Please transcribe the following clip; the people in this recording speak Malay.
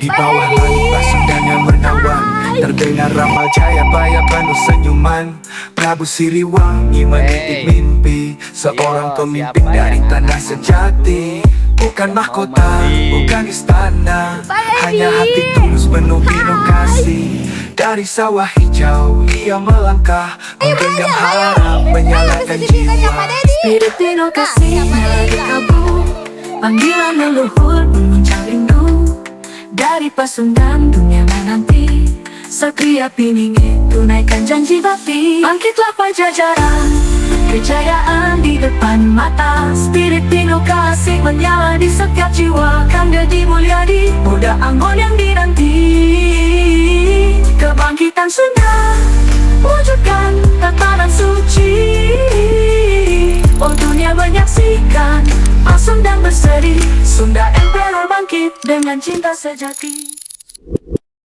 Di bawah langit Pasundan yang menawan, terdengar ramal Jayabaya penuh senyuman. Prabu Siliwangi menitik mimpi seorang pemimpin dari tanah sejati. Bukan mahkota, bukan istana, hanya hati tulus penuh inovasi. Dari sawah hijau ia melangkah, menggenggam harap, menyalakan jiwa. Spirit inovasi melagi kabut, panggilan leluhur memuncak rindu. Dari Pasundan dunia menanti, Satria Piningit tunaikan janji bakti. Bangkitlah Pajajaran, kejayaan di depan mata. Spirit inovasi menyala di setiap jiwa. Kanda Di Mulyadi, muda Ambon yang dinanti. Kebangkitan Sunda, wujudkan tatanan suci. Oh dunia menyaksikan, Pasundan berseri. Sunda Emperor bangkit dengan cinta sejati.